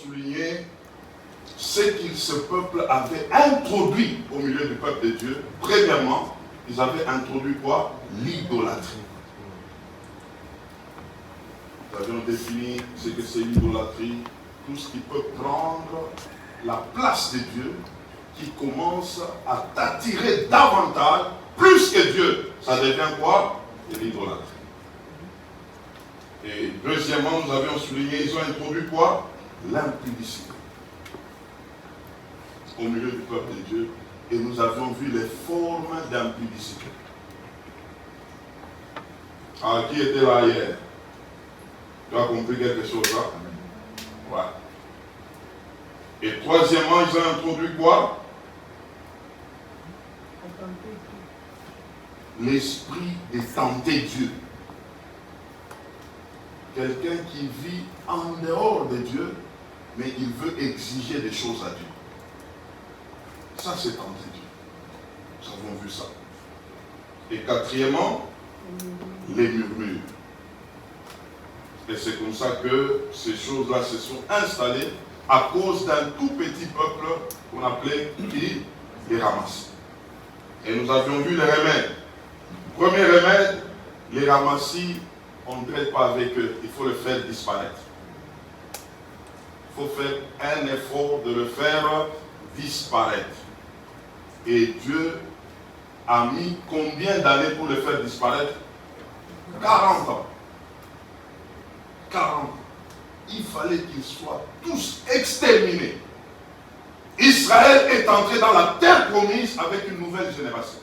souligné ce que ce peuple avait introduit au milieu du peuple de Dieu. Premièrement, ils avaient introduit quoi? L'idolâtrie. Nous avions défini ce que c'est l'idolâtrie, tout ce qui peut prendre la place de Dieu, qui commence à t'attirer davantage, plus que Dieu. Ça devient quoi? De l'idolâtrie. Et deuxièmement, nous avions souligné, ils ont introduit quoi? L'impudicité au milieu du peuple de Dieu. Et nous avions vu les formes d'impudicité. Ah, qui était là hier? Tu as compris quelque chose là? Ouais. Et troisièmement, ils ont introduit quoi? L'esprit de tenter Dieu. Quelqu'un qui vit en dehors de Dieu, mais il veut exiger des choses à Dieu. Ça, c'est tenter Dieu. Nous avons vu ça. Et quatrièmement, les murmures. Et c'est comme ça que ces choses-là se sont installées à cause d'un tout petit peuple qu'on appelait qui? Les ramassis. Et nous avions vu les remèdes. Premier remède, les ramassis, on ne traite pas avec eux, il faut le faire disparaître. Il faut faire un effort de le faire disparaître. Et Dieu a mis combien d'années pour le faire disparaître? 40 ans. 40 ans. Il fallait qu'ils soient tous exterminés. Israël est entré dans la terre promise avec une nouvelle génération.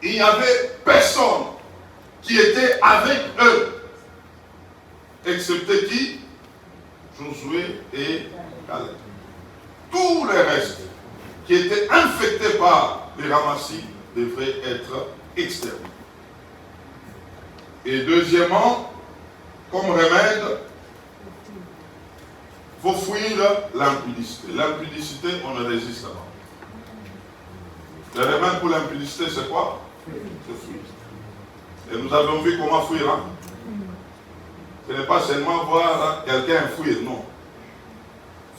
Il n'y avait personne qui était avec eux, excepté qui? Josué et Caleb. Tous les restes qui étaient infectés par les ramassis devraient être exterminés. Et deuxièmement, comme remède, il faut fuir l'impudicité. L'impudicité, on ne résiste pas. Le remède pour l'impudicité, c'est quoi? C'est fuir. Et nous avons vu comment fuir. Hein? Ce n'est pas seulement voir quelqu'un fuir, non.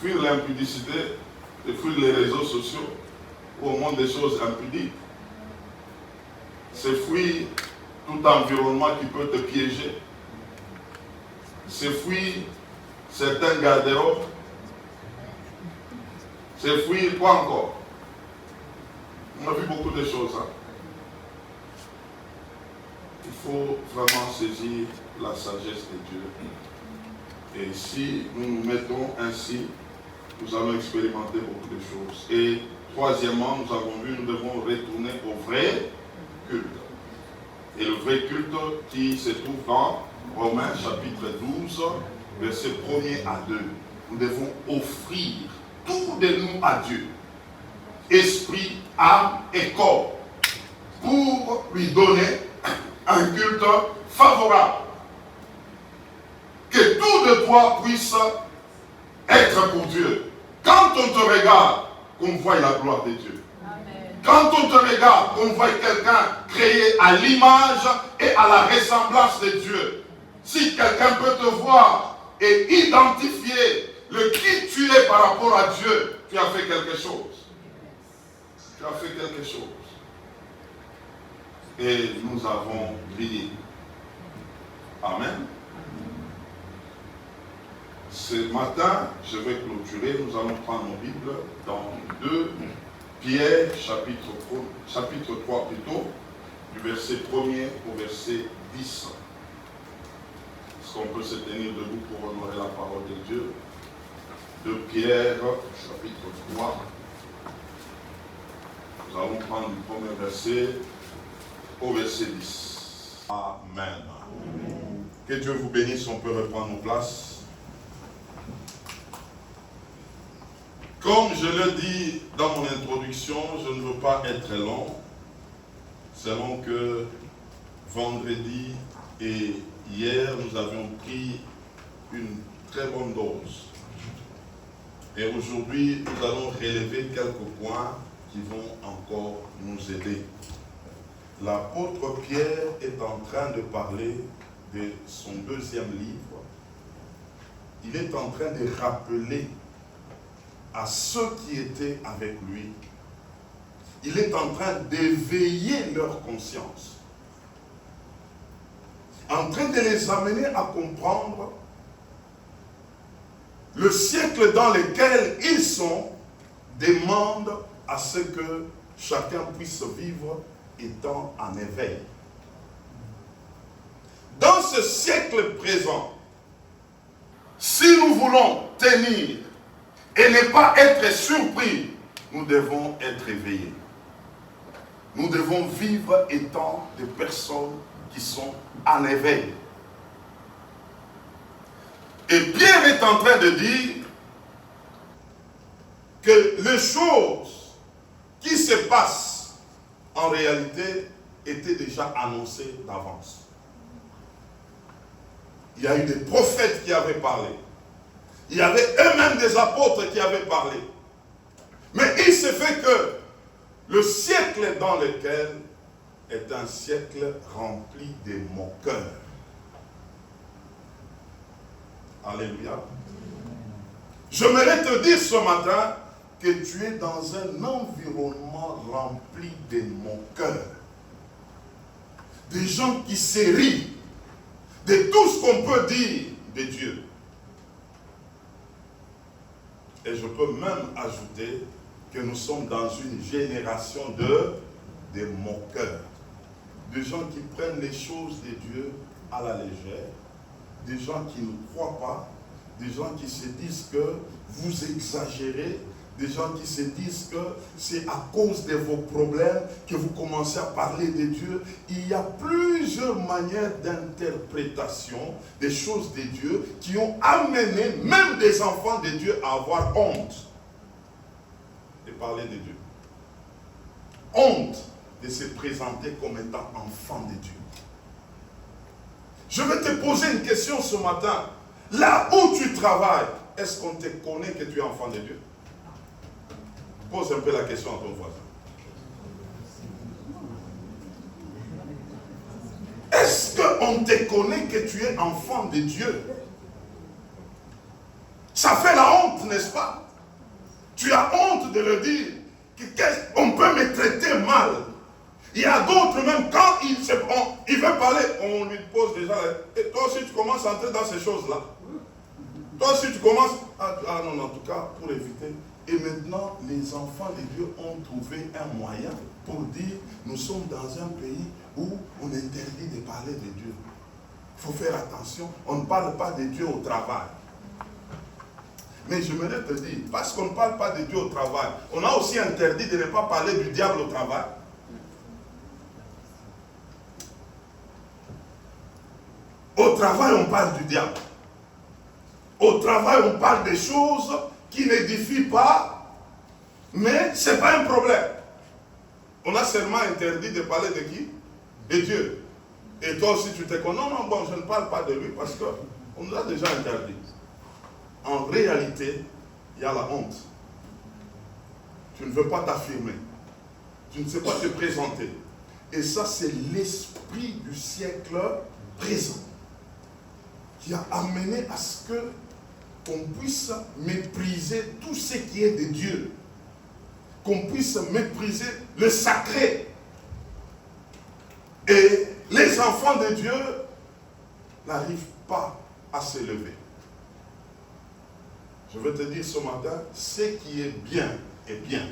Fuir l'impudicité, c'est fuir les réseaux sociaux ou au monde des choses impudiques. C'est fuir tout environnement qui peut te piéger. C'est fuir certains garde-robes. C'est fuir quoi encore? On a vu beaucoup de choses. Hein? Il faut vraiment saisir la sagesse de Dieu. Et si nous nous mettons ainsi, nous allons expérimenter beaucoup de choses. Et troisièmement, nous avons vu, nous devons retourner au vrai culte. Et le vrai culte qui se trouve dans Romains chapitre 12, versets 1er à 2. Nous devons offrir tout de nous à Dieu, esprit, âme et corps, pour lui donner un culte favorable. Que tout de toi puisse être pour Dieu. Quand on te regarde, qu'on voit la gloire de Dieu. Amen. Quand on te regarde, qu'on voit quelqu'un créé à l'image et à la ressemblance de Dieu. Si quelqu'un peut te voir et identifier le qui tu es par rapport à Dieu, tu as fait quelque chose. Tu as fait quelque chose. Et nous avons brillé. Amen. Ce matin, je vais clôturer. Nous allons prendre nos Bibles dans 2 Pierre, chapitre 3 plutôt, du verset 1er au verset 10. Est-ce qu'on peut se tenir debout pour honorer la parole de Dieu? 2 Pierre, chapitre 3. Nous allons prendre du premier verset au verset 10. Amen. Amen. Que Dieu vous bénisse, on peut reprendre nos places. Comme je le dis dans mon introduction, je ne veux pas être long. Selon que vendredi et hier, nous avions pris une très bonne dose. Et aujourd'hui, nous allons relever quelques points qui vont encore nous aider. L'apôtre Pierre est en train de parler de son deuxième livre. il est en train de rappeler à ceux qui étaient avec lui, il est en train d'éveiller leur conscience, en train de les amener à comprendre le siècle dans lequel ils sont demande à ce que chacun puisse vivre étant en éveil. Dans ce siècle présent, si nous voulons tenir et ne pas être surpris, nous devons être éveillés. Nous devons vivre étant des personnes qui sont en éveil. Et Pierre est en train de dire que les choses qui se passent en réalité étaient déjà annoncées d'avance. Il y a eu des prophètes qui avaient parlé. Il y avait eux-mêmes des apôtres qui avaient parlé. Mais il se fait que le siècle dans lequel est un siècle rempli de moqueurs. Alléluia. J'aimerais te dire ce matin que tu es dans un environnement rempli de moqueurs. Des gens qui se rient de tout ce qu'on peut dire de Dieu. Et je peux même ajouter que nous sommes dans une génération de moqueurs. Des gens qui prennent les choses de Dieu à la légère. Des gens qui ne croient pas. Des gens qui se disent que vous exagérez. Des gens qui se disent que c'est à cause de vos problèmes que vous commencez à parler de Dieu. Il y a plusieurs manières d'interprétation des choses de Dieu qui ont amené même des enfants de Dieu à avoir honte de parler de Dieu. Honte de se présenter comme étant enfant de Dieu. Je vais te poser une question ce matin. Là où tu travailles, est-ce qu'on te connaît que tu es enfant de Dieu? Pose un peu la question à ton voisin. Est-ce qu'on te connaît que tu es enfant de Dieu? Ça fait la honte, n'est-ce pas? Tu as honte de le dire. On peut me traiter mal. Il y a d'autres même, quand il veut parler, on lui pose déjà, et toi aussi tu commences à entrer dans ces choses-là. Toi aussi tu commences, non, en tout cas, pour éviter. Et maintenant, les enfants de Dieu ont trouvé un moyen pour dire, nous sommes dans un pays où on interdit de parler de Dieu. Il faut faire attention, on ne parle pas de Dieu au travail. Mais je voudrais te dire, parce qu'on ne parle pas de Dieu au travail, on a aussi interdit de ne pas parler du diable au travail. Au travail, on parle du diable. Au travail, on parle des choses qui n'édifient pas, mais ce n'est pas un problème. On a seulement interdit de parler de qui? De Dieu. Et toi aussi, tu te connais. Non, bon, je ne parle pas de lui parce qu'on nous a déjà interdit. En réalité, il y a la honte. Tu ne veux pas t'affirmer. Tu ne sais pas te présenter. Et ça, c'est l'esprit du siècle présent qui a amené à ce que qu'on puisse mépriser tout ce qui est de Dieu. Qu'on puisse mépriser le sacré. Et les enfants de Dieu n'arrivent pas à s'élever. Je veux te dire ce matin, ce qui est bien est bien.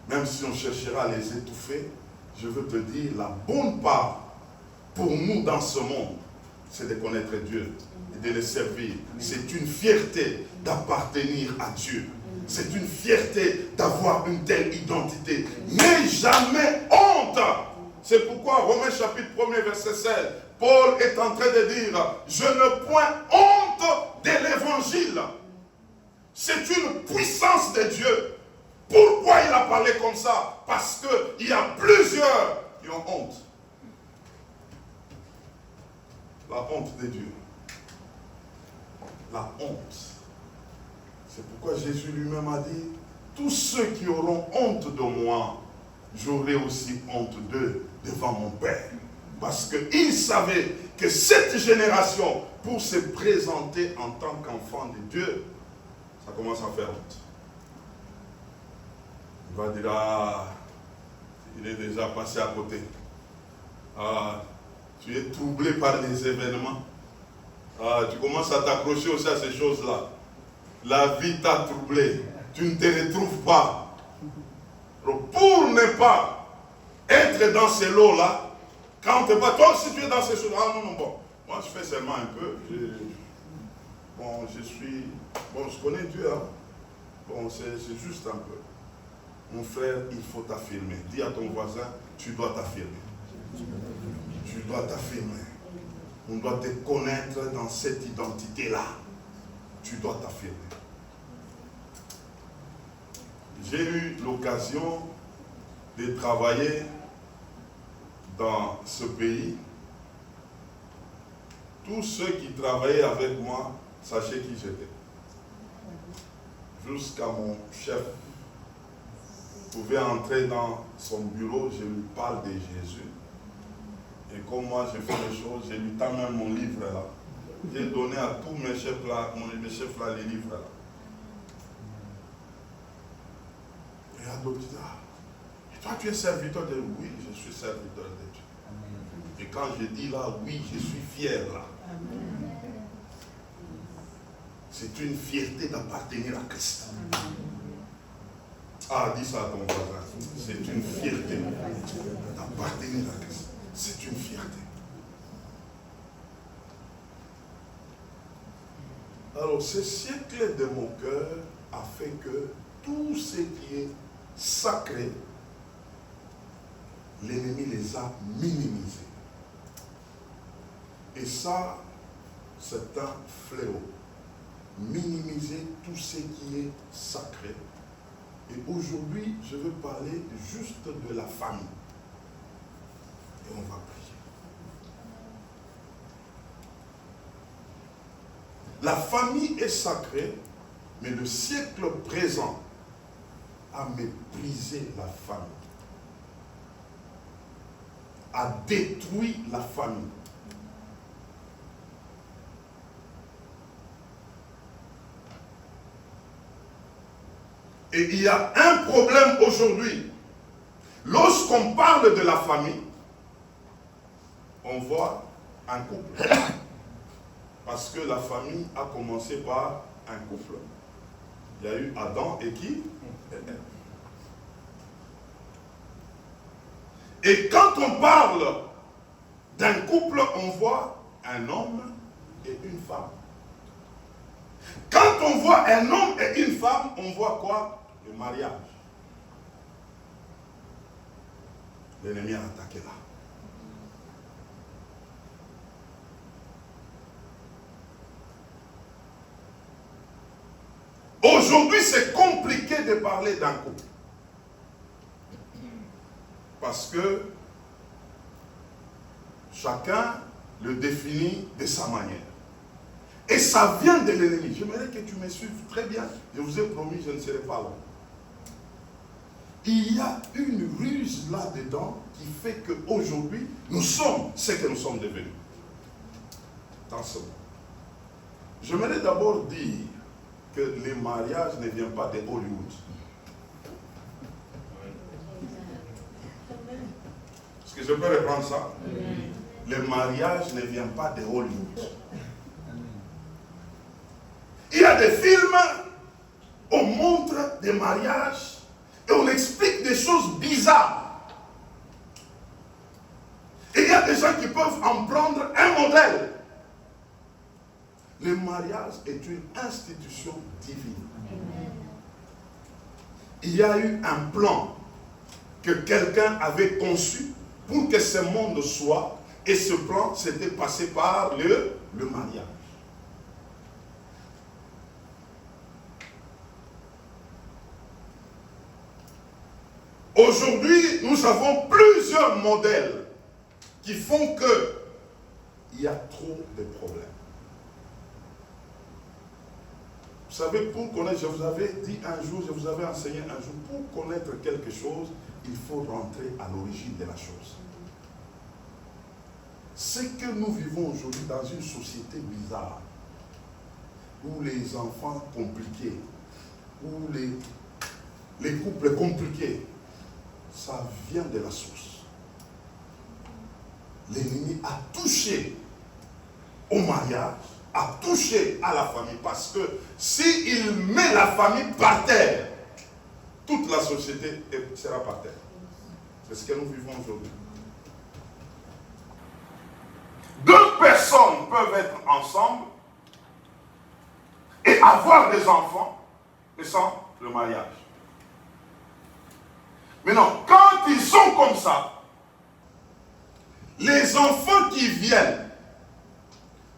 Même si on cherchera à les étouffer, je veux te dire, la bonne part pour nous dans ce monde, c'est de connaître Dieu et de le servir. C'est une fierté d'appartenir à Dieu. C'est une fierté d'avoir une telle identité. N'aie jamais honte. C'est pourquoi Romains chapitre 1er verset 16, Paul est en train de dire, je ne point honte de l'évangile. C'est une puissance de Dieu. Pourquoi il a parlé comme ça? Parce qu'il y a plusieurs qui ont honte. La honte de Dieu. La honte. C'est pourquoi Jésus lui-même a dit, tous ceux qui auront honte de moi, j'aurai aussi honte d'eux devant mon Père. Parce qu'il savait que cette génération pour se présenter en tant qu'enfant de Dieu, ça commence à faire honte. Il va dire, ah, il est déjà passé à côté. Ah, tu es troublé par les événements. Ah, tu commences à t'accrocher aussi à ces choses-là. La vie t'a troublé. Tu ne te retrouves pas. Pour ne pas être dans ces lots-là, quand tu n'es pas, toi aussi tu es dans ces choses-là, ah non, bon, moi je fais seulement un peu, je connais Dieu, hein. Bon, c'est juste un peu. Mon frère, il faut t'affirmer. Dis à ton voisin, tu dois t'affirmer. Tu dois t'affirmer. On doit te connaître dans cette identité-là. Tu dois t'affirmer. J'ai eu l'occasion de travailler dans ce pays. Tous ceux qui travaillaient avec moi, sachez qui j'étais. Jusqu'à mon chef pouvait entrer dans son bureau, je lui parle de Jésus. Et comme moi je fais les choses, je lui tends même mon livre là. J'ai donné à tous mes chefs là, les livres là. Et à d'autres disent, ah, et toi tu es serviteur de Dieu? Oui, je suis serviteur de Dieu. Et quand je dis là, oui, je suis fier là. C'est une fierté d'appartenir à Christ. Ah, dis ça à ton voisin. C'est une fierté d'appartenir à Christ. C'est une fierté. Alors, ce siècle de mon cœur a fait que tout ce qui est sacré, l'ennemi les a minimisés. Et ça, c'est un fléau. Minimiser tout ce qui est sacré. Et aujourd'hui, je veux parler juste de la famille. Et on va prier. La famille est sacrée, mais le siècle présent a méprisé la famille, a détruit la famille. Et il y a un problème aujourd'hui. Lorsqu'on parle de la famille, on voit un couple. Parce que la famille a commencé par un couple. Il y a eu Adam et qui? Et quand on parle d'un couple, on voit un homme et une femme. Quand on voit un homme et une femme, on voit quoi? Le mariage. L'ennemi a attaqué là. Aujourd'hui, c'est compliqué de parler d'un couple. Parce que chacun le définit de sa manière. Et ça vient de l'ennemi. J'aimerais que tu me suives très bien. Je vous ai promis, je ne serai pas là. Il y a une ruse là-dedans qui fait qu'aujourd'hui, nous sommes ce que nous sommes devenus. Dans ce monde. J'aimerais d'abord dire que les mariages ne viennent pas de Hollywood. Est-ce que je peux reprendre ça? Le mariage ne vient pas de Hollywood. Il y a des films, on montre des mariages et on explique des choses bizarres. Et il y a des gens qui peuvent en prendre un modèle. Le mariage est une institution divine. Il y a eu un plan que quelqu'un avait conçu pour que ce monde soit, et ce plan s'était passé par le mariage. Aujourd'hui, nous avons plusieurs modèles qui font que il y a trop de problèmes. Vous savez, pour connaître, je vous avais dit un jour, je vous avais enseigné un jour, pour connaître quelque chose, il faut rentrer à l'origine de la chose. C'est que nous vivons aujourd'hui dans une société bizarre, où les enfants compliqués, où les couples compliqués, ça vient de la source. L'ennemi a touché au mariage, a touché à la famille, parce que s'il met la famille par terre, toute la société sera par terre. C'est ce que nous vivons aujourd'hui. Deux personnes peuvent être ensemble et avoir des enfants, mais sans le mariage. Maintenant, quand ils sont comme ça, les enfants qui viennent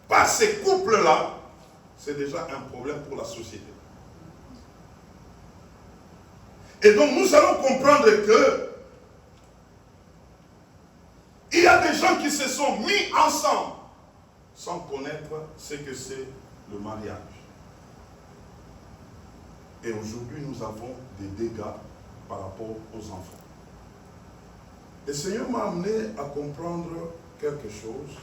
par ces couples-là, c'est déjà un problème pour la société. Et donc nous allons comprendre que il y a des gens qui se sont mis ensemble sans connaître ce que c'est le mariage. Et aujourd'hui, nous avons des dégâts par rapport aux enfants. Le Seigneur m'a amené à comprendre quelque chose.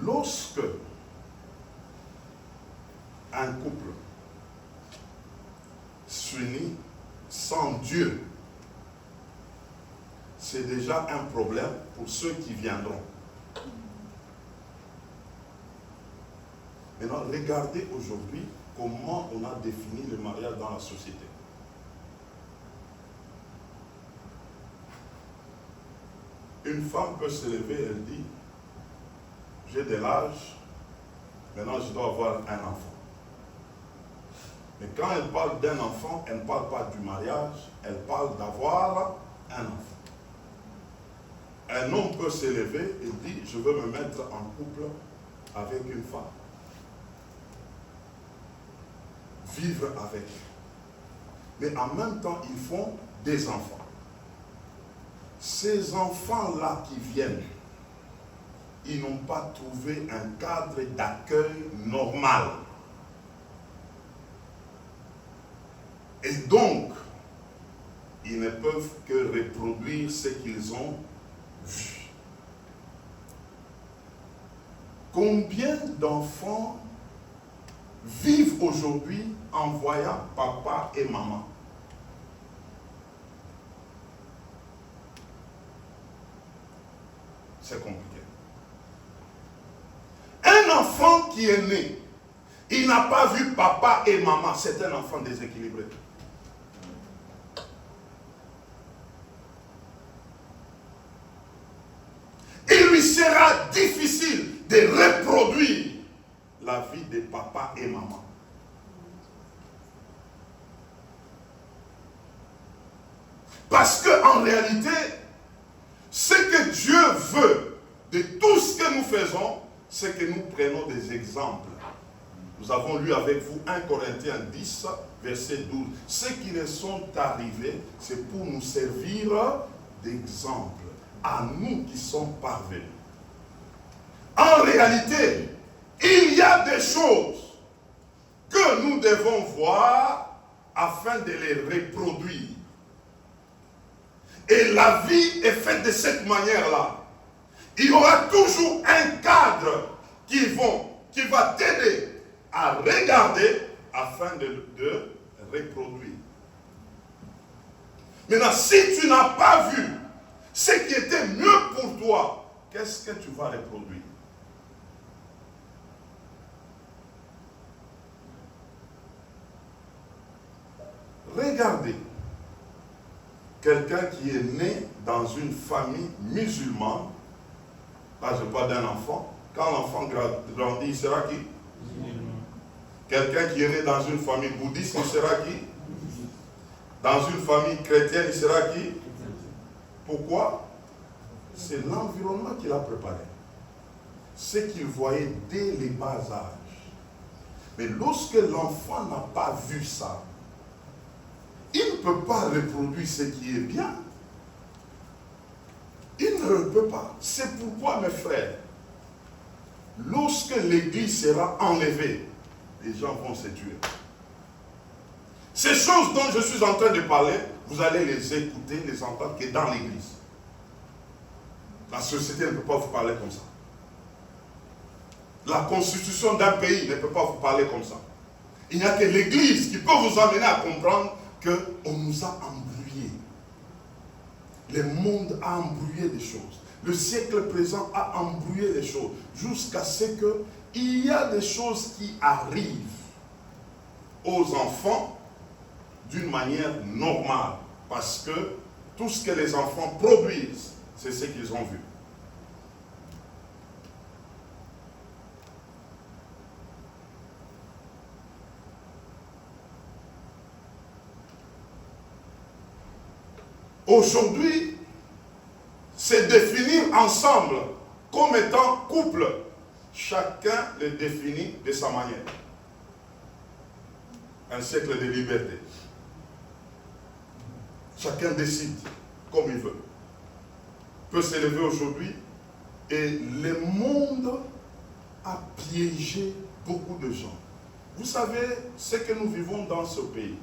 Lorsque un couple s'unit sans Dieu, c'est déjà un problème pour ceux qui viendront. Maintenant, regardez aujourd'hui comment on a défini le mariage dans la société. Une femme peut se lever, elle dit, j'ai de l'âge, maintenant je dois avoir un enfant. Mais quand elle parle d'un enfant, elle ne parle pas du mariage, elle parle d'avoir un enfant. Un homme peut se lever et dire, je veux me mettre en couple avec une femme. Vivre avec. Mais en même temps, ils font des enfants. Ces enfants-là qui viennent, ils n'ont pas trouvé un cadre d'accueil normal. Et donc, ils ne peuvent que reproduire ce qu'ils ont vu. Combien d'enfants vivent aujourd'hui en voyant papa et maman? C'est compliqué. Un enfant qui est né, il n'a pas vu papa et maman, c'est un enfant déséquilibré. Il lui sera difficile de reproduire la vie de papa et maman. Parce qu'en réalité, ce que Dieu veut de tout ce que nous faisons, c'est que nous prenons des exemples. Nous avons lu avec vous 1 Corinthiens 10, verset 12. Ce qui nous sont arrivés, c'est pour nous servir d'exemple à nous qui sommes parvenus. En réalité, il y a des choses que nous devons voir afin de les reproduire. Et la vie est faite de cette manière-là. Il y aura toujours un cadre qui va t'aider à regarder afin de reproduire. Maintenant, si tu n'as pas vu ce qui était mieux pour toi, qu'est-ce que tu vas reproduire? Regardez quelqu'un qui est né dans une famille musulmane. Là, je parle d'un enfant. Quand l'enfant grandit, il sera qui? Quelqu'un qui est né dans une famille bouddhiste, il sera qui? Dans une famille chrétienne, il sera qui? Pourquoi? C'est l'environnement qu'il a préparé. Ce qu'il voyait dès les bas âges. Mais lorsque l'enfant n'a pas vu ça, il ne peut pas reproduire ce qui est bien. Il ne peut pas. C'est pourquoi, mes frères, lorsque l'église sera enlevée, les gens vont se tuer. Ces choses dont je suis en train de parler, vous allez les écouter, les entendre que dans l'église. La société ne peut pas vous parler comme ça. La constitution d'un pays ne peut pas vous parler comme ça. Il n'y a que l'Église qui peut vous amener à comprendre qu'on nous a embrouillés. Le monde a embrouillé des choses. Le siècle présent a embrouillé les choses. Jusqu'à ce qu'il y a des choses qui arrivent aux enfants d'une manière normale. Parce que tout ce que les enfants produisent, c'est ce qu'ils ont vu. Aujourd'hui, c'est définir ensemble comme étant couple. Chacun le définit de sa manière. Un siècle de liberté. Chacun décide comme il veut. Peut s'élever aujourd'hui et le monde a piégé beaucoup de gens. Vous savez ce que nous vivons dans ce pays.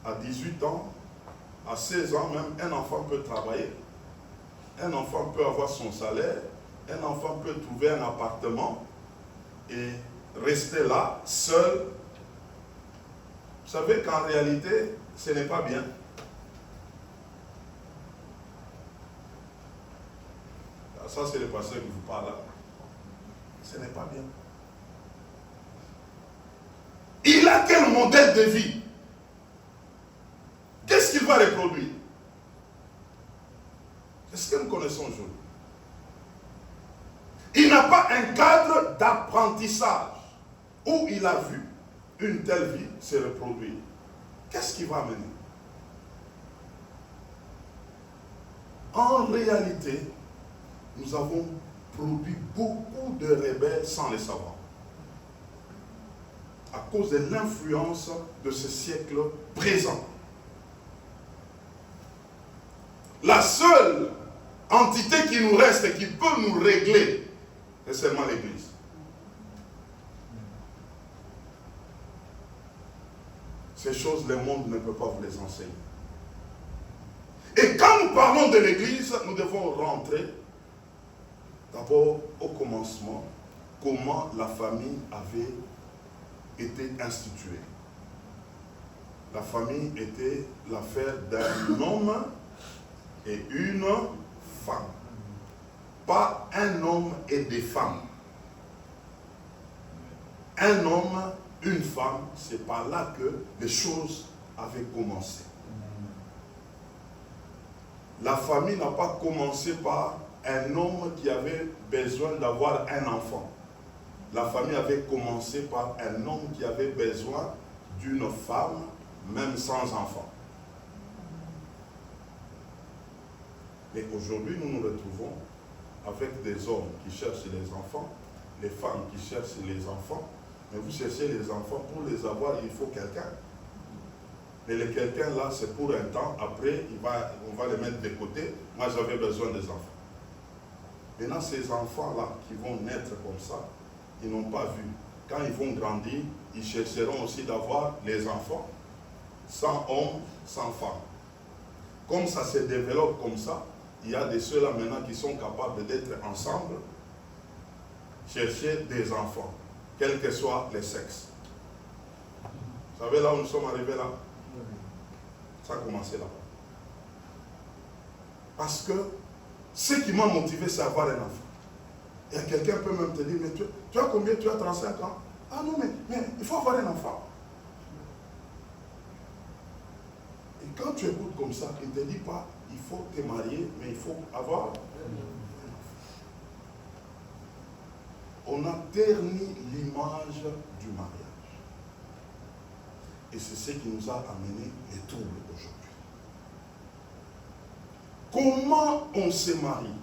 À 18 ans, à 16 ans même, un enfant peut travailler. Un enfant peut avoir son salaire. Un enfant peut trouver un appartement et rester là, seul. Vous savez qu'en réalité, ce n'est pas bien. Ça, c'est le pasteur qui vous parle là. Ce n'est pas bien. Il a quel modèle de vie? Qu'est-ce qu'il va reproduire? C'est ce que nous connaissons aujourd'hui. Il n'a pas un cadre d'apprentissage où il a vu une telle vie se reproduire. Qu'est-ce qu'il va amener? En réalité, nous avons produit beaucoup de rebelles sans le savoir. À cause de l'influence de ce siècle présent. La seule entité qui nous reste et qui peut nous régler, c'est seulement l'Église. Ces choses, le monde ne peut pas vous les enseigner. Et quand nous parlons de l'Église, nous devons rentrer d'abord au commencement, comment la famille avait été instituée. La famille était l'affaire d'un homme et une femme. Pas un homme et des femmes. Un homme, une femme, c'est par là que les choses avaient commencé. La famille n'a pas commencé par un homme qui avait besoin d'avoir un enfant. La famille avait commencé par un homme qui avait besoin d'une femme, même sans enfant. Mais aujourd'hui, nous nous retrouvons avec des hommes qui cherchent les enfants, les femmes qui cherchent les enfants. Mais vous cherchez les enfants, pour les avoir, il faut quelqu'un. Mais le quelqu'un là, c'est pour un temps. Après, on va les mettre de côté. Moi, j'avais besoin des enfants. Maintenant, ces enfants-là qui vont naître comme ça, ils n'ont pas vu. Quand ils vont grandir, ils chercheront aussi d'avoir les enfants, sans homme, sans femme. Comme ça se développe comme ça, il y a de ceux-là maintenant qui sont capables d'être ensemble, chercher des enfants, quel que soit le sexe. Vous savez là où nous sommes arrivés là? Ça a commencé là. Parce que ce qui m'a motivé, c'est avoir un enfant. Et quelqu'un peut même te dire, mais tu as combien? Tu as 35 ans? Ah non, mais il faut avoir un enfant. Et quand tu écoutes comme ça, il ne te dit pas, il faut te marier, mais il faut avoir un enfant. On a terni l'image du mariage. Et c'est ce qui nous a amené les troubles aujourd'hui. Comment on se marie?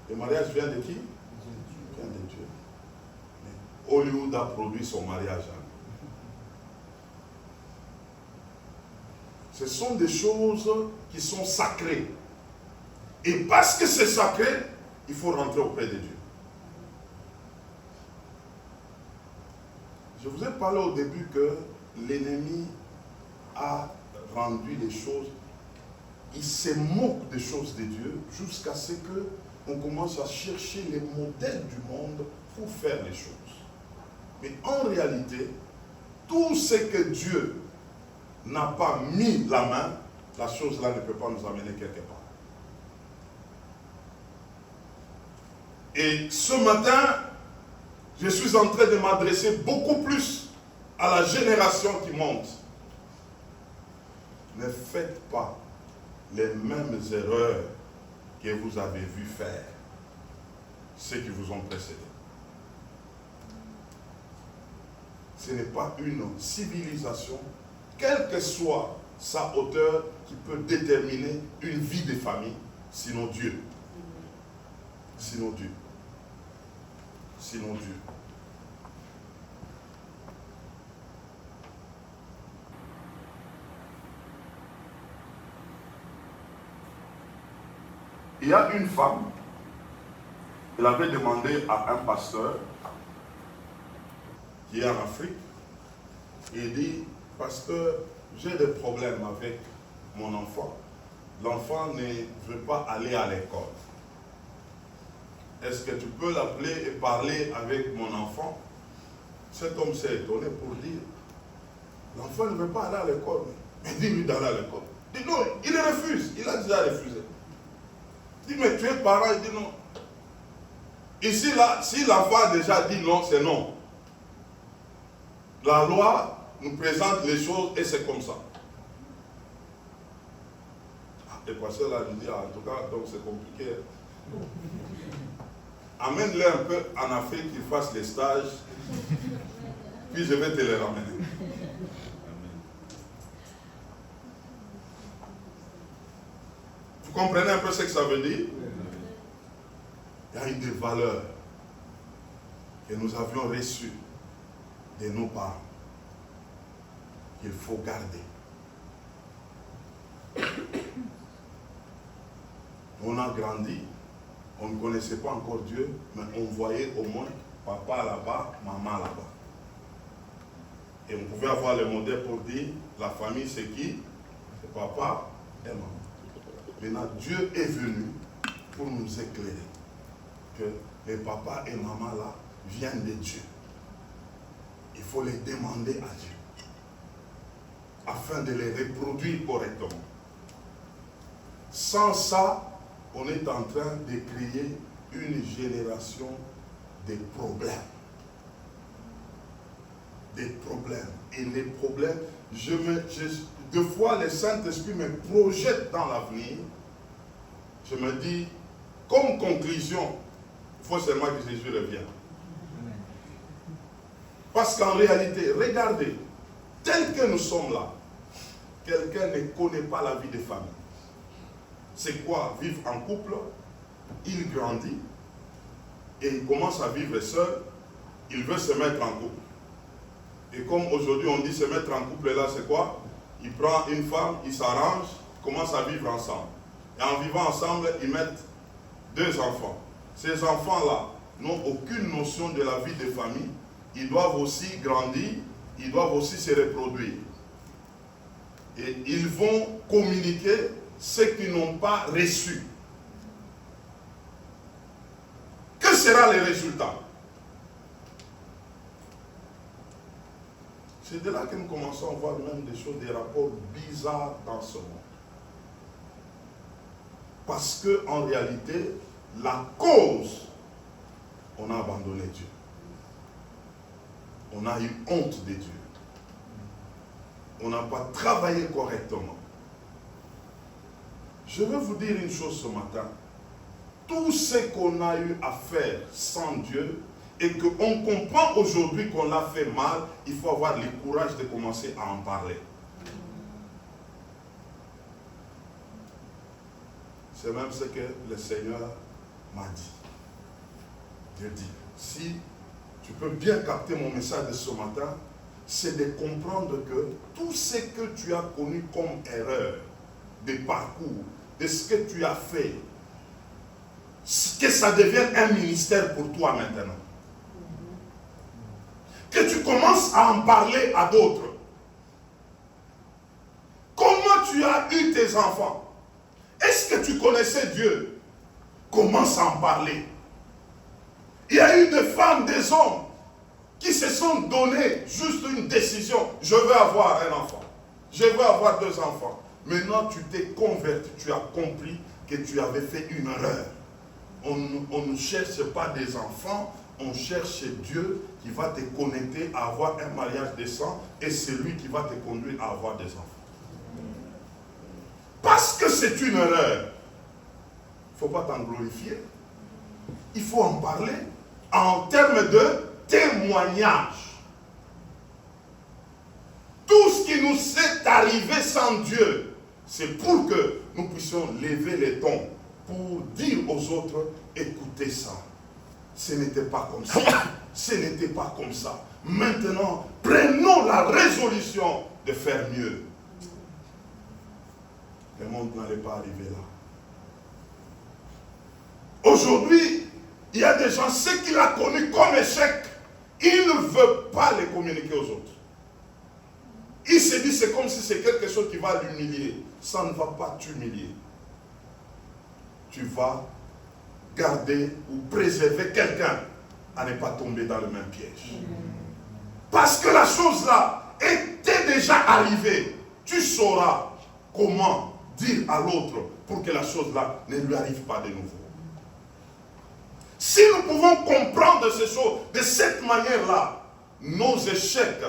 Le mariage vient de qui? Vient de Dieu. Mais Hollywood a produit son mariage. Ce sont des choses qui sont sacrées. Et parce que c'est sacré, il faut rentrer auprès de Dieu. Je vous ai parlé au début que l'ennemi a rendu les choses il se moque des choses de Dieu jusqu'à ce qu'on commence à chercher les modèles du monde pour faire les choses. Mais en réalité, tout ce que Dieu n'a pas mis la main, la chose là ne peut pas nous amener quelque part. Et ce matin, je suis en train de m'adresser beaucoup plus à la génération qui monte. Ne faites pas les mêmes erreurs que vous avez vu faire ceux qui vous ont précédé. Ce n'est pas une civilisation, quelle que soit sa hauteur, qui peut déterminer une vie de famille, sinon Dieu. Sinon Dieu. Sinon Dieu. Il y a une femme, elle avait demandé à un pasteur qui est en Afrique, il dit, pasteur, j'ai des problèmes avec mon enfant. L'enfant ne veut pas aller à l'école. Est-ce que tu peux l'appeler et parler avec mon enfant? Cet homme s'est étonné pour dire, l'enfant ne veut pas aller à l'école. Mais dis-lui d'aller à l'école. Il dit non, il refuse, il a déjà refusé. Il dit, mais tu es parent, il dit non. Ici, là, si l'enfant a déjà dit non, c'est non. La loi nous présente les choses et c'est comme ça. Et le pasteur là, il dit, en tout cas, donc c'est compliqué. Amène-les un peu en Afrique, qu'ils fassent les stages, puis je vais te les ramener. Vous comprenez un peu ce que ça veut dire? Il y a eu des valeurs que nous avions reçues de nos parents qu'il faut garder. On a grandi, on ne connaissait pas encore Dieu, mais on voyait au moins papa là-bas, maman là-bas. Et on pouvait avoir le modèle pour dire, la famille c'est qui? C'est papa et maman. Maintenant, Dieu est venu pour nous éclairer que les papas et maman là viennent de Dieu. Il faut les demander à Dieu afin de les reproduire correctement. Sans ça, on est en train de créer une génération de problèmes. Des problèmes. Et les problèmes, deux fois le Saint-Esprit me projette dans l'avenir. Je me dis, comme conclusion, il faut seulement que Jésus revienne. Parce qu'en réalité, regardez, tel que nous sommes là, quelqu'un ne connaît pas la vie de famille. C'est quoi vivre en couple? Il grandit et il commence à vivre seul. Il veut se mettre en couple. Et comme aujourd'hui on dit se mettre en couple là, c'est quoi? Il prend une femme, il s'arrange, commence à vivre ensemble. Et en vivant ensemble, ils mettent 2 enfants. Ces enfants-là n'ont aucune notion de la vie de famille. Ils doivent aussi grandir, ils doivent aussi se reproduire. Et ils vont communiquer ce qu'ils n'ont pas reçu. Que sera le résultat? C'est de là que nous commençons à voir même des choses, des rapports bizarres dans ce monde. Parce qu'en réalité, la cause, on a abandonné Dieu. On a eu honte de Dieu. On n'a pas travaillé correctement. Je veux vous dire une chose ce matin. Tout ce qu'on a eu à faire sans Dieu et qu'on comprend aujourd'hui qu'on l'a fait mal, il faut avoir le courage de commencer à en parler. C'est même ce que le Seigneur m'a dit. Dieu dit, si tu peux bien capter mon message de ce matin, c'est de comprendre que tout ce que tu as connu comme erreur, de parcours, de ce que tu as fait, que ça devienne un ministère pour toi maintenant. Que tu commences à en parler à d'autres. Comment tu as eu tes enfants? Est-ce que tu connaissais Dieu? Commence à en parler. Il y a eu des femmes, des hommes qui se sont donné juste une décision. Je veux avoir un enfant. Je veux avoir 2 enfants. Maintenant, tu t'es converti, tu as compris que tu avais fait une erreur. On ne cherche pas des enfants, on cherche Dieu qui va te connecter à avoir un mariage décent et c'est lui qui va te conduire à avoir des enfants. Parce que c'est une erreur. Il ne faut pas t'en glorifier. Il faut en parler en termes de témoignage. Tout ce qui nous est arrivé sans Dieu, c'est pour que nous puissions lever les tons pour dire aux autres, écoutez ça. Ce n'était pas comme ça. Ce n'était pas comme ça. Maintenant, prenons la résolution de faire mieux. Le monde n'allait pas arriver là. Aujourd'hui, il y a des gens, ce qu'il a connu comme échec, il ne veut pas les communiquer aux autres. Il se dit, c'est comme si c'est quelque chose qui va l'humilier. Ça ne va pas t'humilier. Tu vas garder ou préserver quelqu'un à ne pas tomber dans le même piège. Parce que la chose là était déjà arrivée. Tu sauras comment dire à l'autre pour que la chose là ne lui arrive pas de nouveau. Si nous pouvons comprendre ces choses de cette manière-là, nos échecs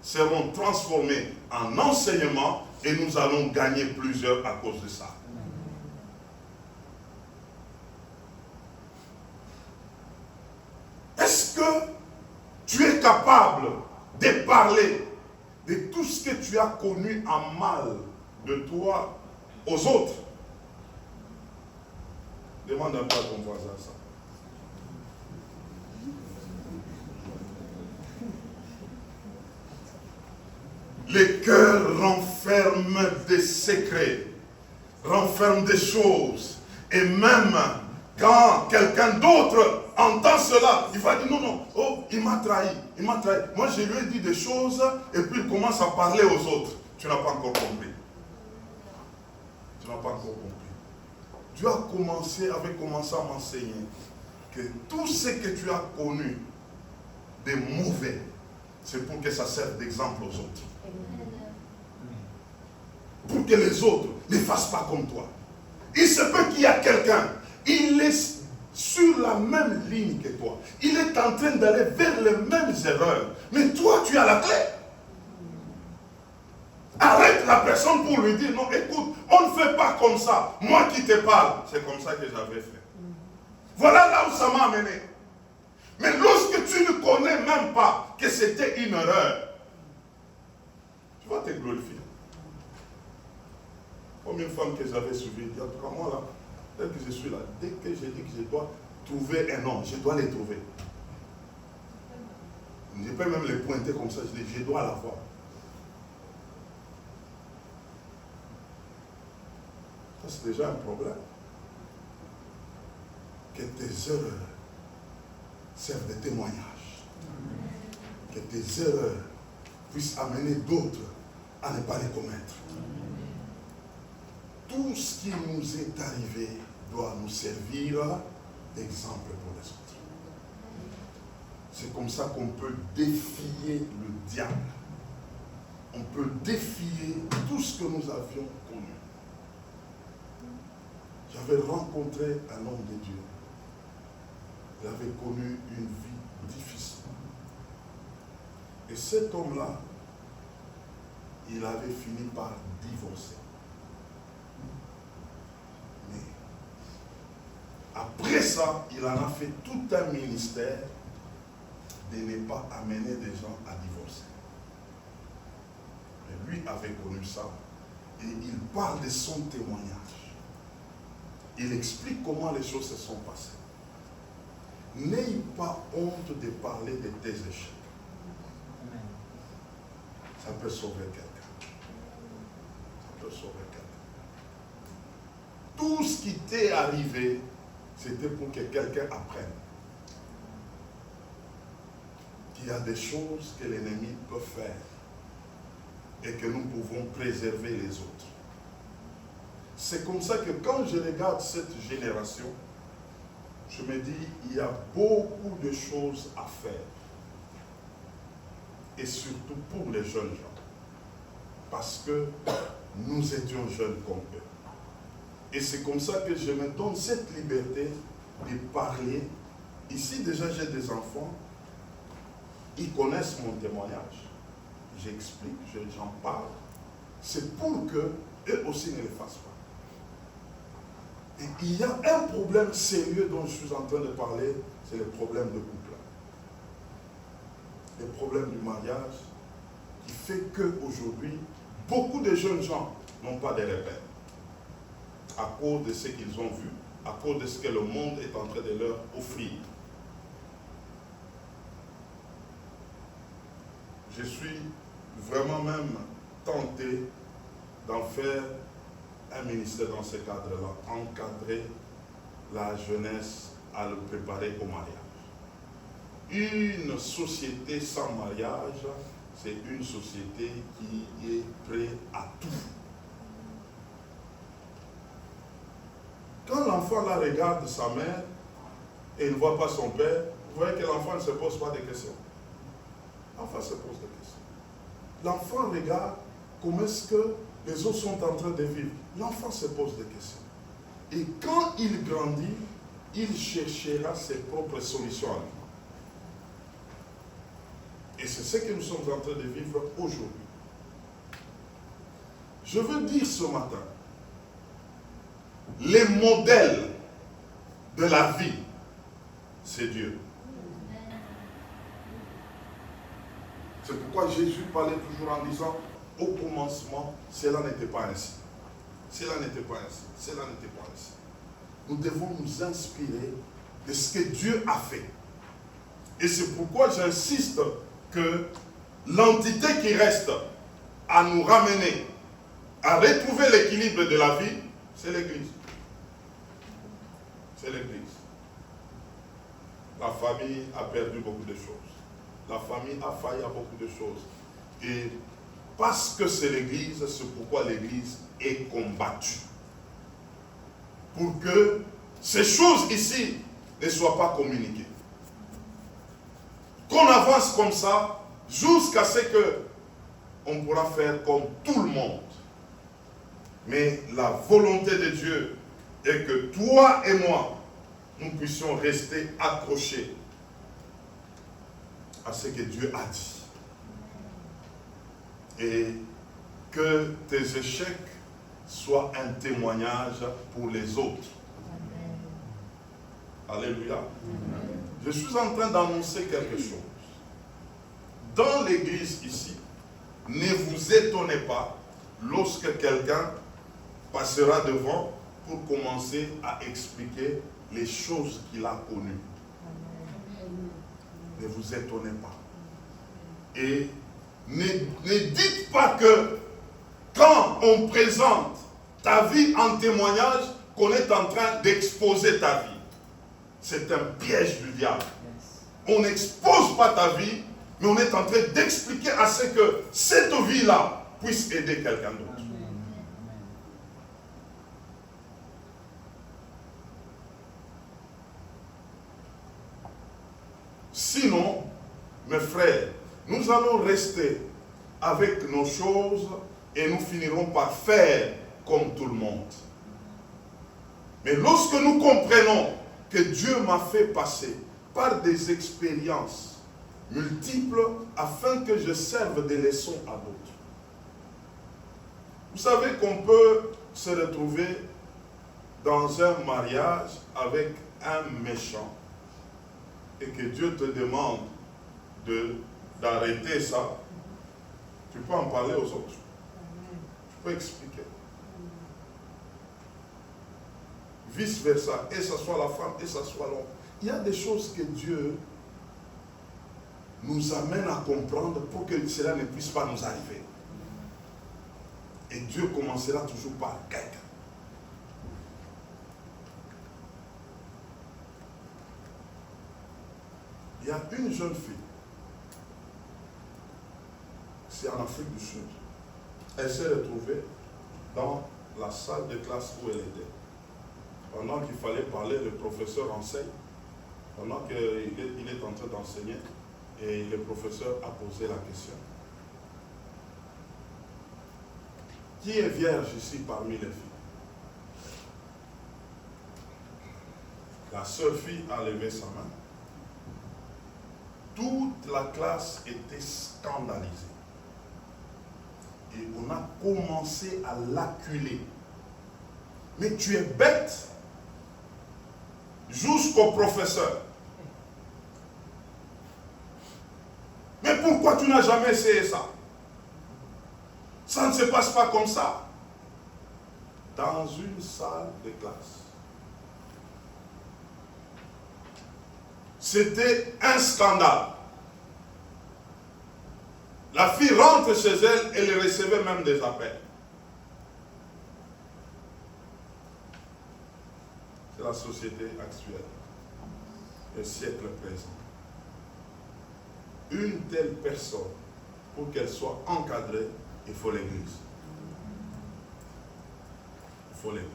seront transformés en enseignement et nous allons gagner plusieurs à cause de ça. Est-ce que tu es capable de parler de tout ce que tu as connu en mal de toi aux autres? Demande un peu à ton voisin ça. Les cœurs renferment des secrets, renferment des choses. Et même quand quelqu'un d'autre entend cela, il va dire non, non, oh, il m'a trahi, il m'a trahi. Moi, je lui ai dit des choses et puis il commence à parler aux autres. Tu n'as pas encore compris. Tu n'as pas encore compris. Dieu avait commencé à m'enseigner que tout ce que tu as connu de mauvais, c'est pour que ça serve d'exemple aux autres. Pour que les autres ne fassent pas comme toi. Il se peut qu'il y a quelqu'un, il est sur la même ligne que toi. Il est en train d'aller vers les mêmes erreurs. Mais toi, tu as la clé. Arrête la personne pour lui dire, non, écoute, on ne fait pas comme ça. Moi qui te parle, c'est comme ça que j'avais fait. Voilà là où ça m'a amené. Mais lorsque tu ne connais même pas que c'était une erreur, tu vas te glorifier. Combien de femmes que j'avais suivies, en tout cas moi là, dès que je suis là, dès que je dis que je dois trouver un homme, je dois les trouver. Je peux même les pointer comme ça, je dis, je dois l'avoir. Ça c'est déjà un problème. Que tes erreurs servent de témoignage. Que tes erreurs puissent amener d'autres à ne pas les commettre. Tout ce qui nous est arrivé doit nous servir d'exemple pour les autres. C'est comme ça qu'on peut défier le diable. On peut défier tout ce que nous avions connu. J'avais rencontré un homme de Dieu. Il avait connu une vie difficile. Et cet homme-là, il avait fini par divorcer. Mais après ça, il en a fait tout un ministère de ne pas amener des gens à divorcer. Et lui avait connu ça. Et il parle de son témoignage. Il explique comment les choses se sont passées. N'aie pas honte de parler de tes échecs. Ça peut sauver quelqu'un. Ça peut sauver quelqu'un. Tout ce qui t'est arrivé, c'était pour que quelqu'un apprenne qu'il y a des choses que l'ennemi peut faire et que nous pouvons préserver les autres. c'est comme ça que quand je regarde cette génération, je me dis, il y a beaucoup de choses à faire. Et surtout pour les jeunes gens. Parce que nous étions jeunes comme eux. Et c'est comme ça que je me donne cette liberté de parler. Ici, déjà, j'ai des enfants. Ils connaissent mon témoignage. J'explique, j'en parle. C'est pour que eux aussi ne le fassent pas. Et il y a un problème sérieux dont je suis en train de parler, c'est le problème de couple. Le problème du mariage qui fait qu'aujourd'hui, beaucoup de jeunes gens n'ont pas de repères à cause de ce qu'ils ont vu, à cause de ce que le monde est en train de leur offrir. Je suis vraiment même tenté d'en faire un ministère dans ce cadre-là, encadrer la jeunesse à le préparer au mariage. Une société sans mariage, c'est une société qui est prête à tout. Quand l'enfant là regarde sa mère et il ne voit pas son père, vous voyez que l'enfant ne se pose pas de questions. L'enfant se pose des questions. L'enfant regarde comment est-ce que les autres sont en train de vivre. L'enfant se pose des questions. Et quand il grandit, il cherchera ses propres solutions à lui. Et c'est ce que nous sommes en train de vivre aujourd'hui. Je veux dire ce matin, les modèles de la vie, c'est Dieu. C'est pourquoi Jésus parlait toujours en disant, au commencement, cela n'était pas ainsi. Cela n'était pas ainsi. Cela n'était pas ainsi. Nous devons nous inspirer de ce que Dieu a fait. Et c'est pourquoi j'insiste que l'entité qui reste à nous ramener, à retrouver l'équilibre de la vie, c'est l'Église. C'est l'Église. La famille a perdu beaucoup de choses. La famille a failli à beaucoup de choses. Et parce que c'est l'Église, c'est pourquoi l'Église est combattue. Pour que ces choses ici ne soient pas communiquées. Qu'on avance comme ça, jusqu'à ce qu'on pourra faire comme tout le monde. Mais la volonté de Dieu est que toi et moi, nous puissions rester accrochés à ce que Dieu a dit. Et que tes échecs soient un témoignage pour les autres. Alléluia. Amen. Je suis en train d'annoncer quelque chose. Dans l'église ici, ne vous étonnez pas lorsque quelqu'un passera devant pour commencer à expliquer les choses qu'il a connues. Ne vous étonnez pas. Et ne dites pas que quand on présente ta vie en témoignage, qu'on est en train d'exposer ta vie. C'est un piège du diable. On n'expose pas ta vie, mais on est en train d'expliquer à ce que cette vie-là puisse aider quelqu'un d'autre. Sinon, mes frères, nous allons rester avec nos choses et nous finirons par faire comme tout le monde. Mais lorsque nous comprenons que Dieu m'a fait passer par des expériences multiples afin que je serve des leçons à d'autres. Vous savez qu'on peut se retrouver dans un mariage avec un méchant et que Dieu te demande d'arrêter ça. Tu peux en parler aux autres. Tu peux expliquer. Vice versa, et ce soit la femme, et ce soit l'homme. Il y a des choses que Dieu nous amène à comprendre pour que cela ne puisse pas nous arriver. Et Dieu commencera toujours par quelqu'un. Il y a une jeune fille, c'est en Afrique du Sud. Elle s'est retrouvée dans la salle de classe où elle était. Pendant qu'il fallait parler, le professeur enseigne. Pendant qu'il est en train d'enseigner, et le professeur a posé la question. Qui est vierge ici parmi les filles? La seule fille a levé sa main. Toute la classe était scandalisée. Et on a commencé à l'acculer. Mais tu es bête. Jusqu'au professeur. Mais pourquoi tu n'as jamais essayé ça? Ça ne se passe pas comme ça. Dans une salle de classe. C'était un scandale. La fille rentre chez elle et elle recevait même des appels. C'est la société actuelle, le siècle présent. Une telle personne, pour qu'elle soit encadrée, il faut l'Église. Il faut l'Église.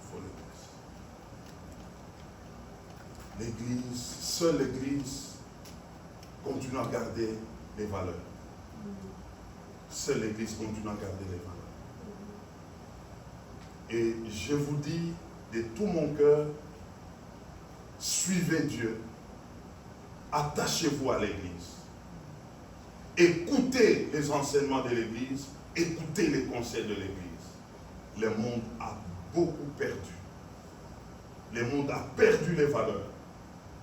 Il faut l'Église. L'Église, seule l'Église, continue à garder les valeurs. Seule l'Église continue à garder les valeurs. Et je vous dis de tout mon cœur, suivez Dieu, attachez-vous à l'Église, écoutez les enseignements de l'Église, écoutez les conseils de l'Église. Le monde a beaucoup perdu. Le monde a perdu les valeurs.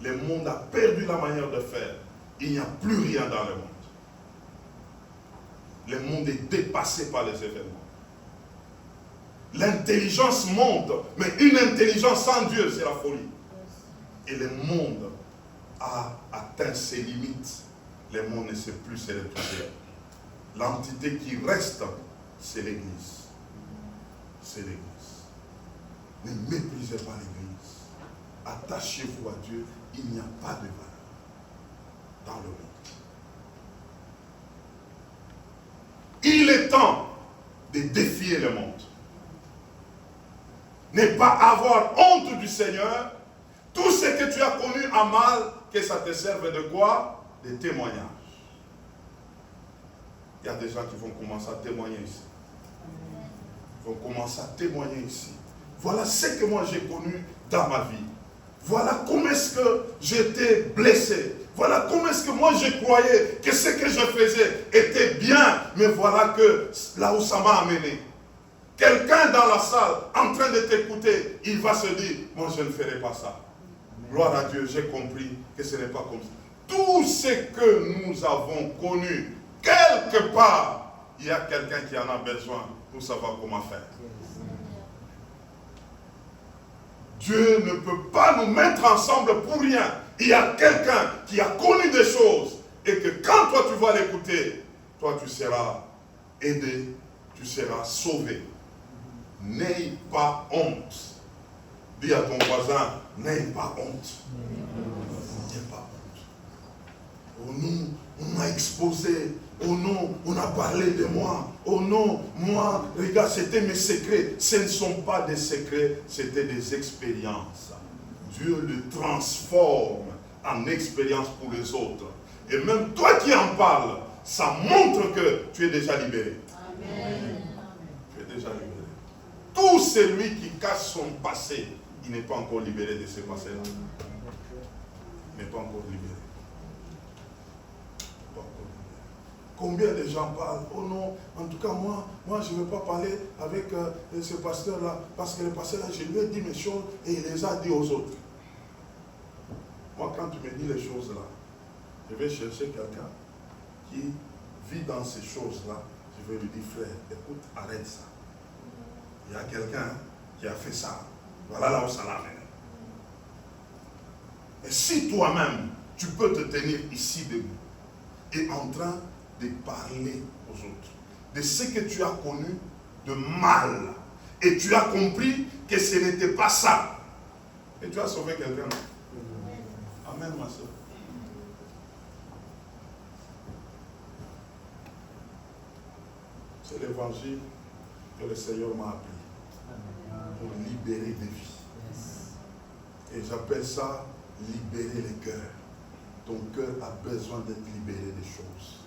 Le monde a perdu la manière de faire. Il n'y a plus rien dans le monde. Le monde est dépassé par les événements. L'intelligence monte, mais une intelligence sans Dieu, c'est la folie. Et le monde a atteint ses limites. Le monde ne sait plus se retrouver. L'entité qui reste, c'est l'Église. C'est l'Église. Ne méprisez pas l'Église. Attachez-vous à Dieu. Il n'y a pas de valeur dans le monde. Il est temps de défier le monde. Ne pas avoir honte du Seigneur. Tout ce que tu as connu en mal, que ça te serve de quoi? De témoignage. Il y a des gens qui vont commencer à témoigner ici. Ils vont commencer à témoigner ici. Voilà ce que moi j'ai connu dans ma vie. Voilà comment est-ce que j'étais blessé. Voilà comment est-ce que moi je croyais que ce que je faisais était bien. Mais voilà que là où ça m'a amené. Quelqu'un dans la salle, en train de t'écouter, il va se dire, moi je ne ferai pas ça. Gloire à Dieu, j'ai compris que ce n'est pas comme ça. Tout ce que nous avons connu, quelque part, il y a quelqu'un qui en a besoin pour savoir comment faire. Dieu ne peut pas nous mettre ensemble pour rien. Il y a quelqu'un qui a connu des choses et que quand toi tu vas l'écouter, toi tu seras aidé, tu seras sauvé. N'aie pas honte. Dis à ton voisin, n'aie pas honte. N'aie pas honte. Oh non, on m'a exposé. Oh non, on a parlé de moi. Oh non, moi, regarde, c'était mes secrets. Ce ne sont pas des secrets, c'était des expériences. Dieu le transforme en expérience pour les autres. Et même toi qui en parles, ça montre que tu es déjà libéré. Amen. Tu es déjà libéré. Tout celui qui cache son passé, il n'est pas encore libéré de ce passé-là. Il n'est pas encore libéré. Combien de gens parlent? Oh non, en tout cas moi je ne veux pas parler avec ce pasteur-là, parce que le pasteur-là, je lui ai dit mes choses et il les a dit aux autres. Moi, quand tu me dis les choses-là, je vais chercher quelqu'un qui vit dans ces choses-là. Je vais lui dire, frère, écoute, arrête ça. Il y a quelqu'un qui a fait ça. Voilà là où ça l'amène. Et si toi-même, tu peux te tenir ici debout et en train de parler aux autres de ce que tu as connu de mal et tu as compris que ce n'était pas ça et tu as sauvé quelqu'un. Amen, ma soeur. C'est l'évangile que le Seigneur m'a appris pour libérer des vies. Et j'appelle ça libérer les cœurs. Ton cœur a besoin d'être libéré des choses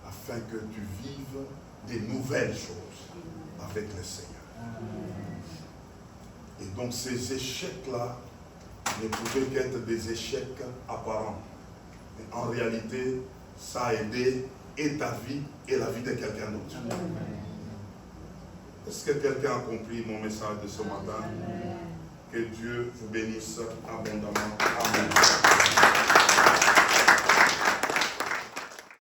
afin que tu vives des nouvelles choses avec le Seigneur. Et donc ces échecs-là ne pouvaient qu'être des échecs apparents. Mais en réalité, ça a aidé et ta vie et la vie de quelqu'un d'autre. Est-ce que quelqu'un a compris mon message de ce matin? Que Dieu vous bénisse abondamment. Amen.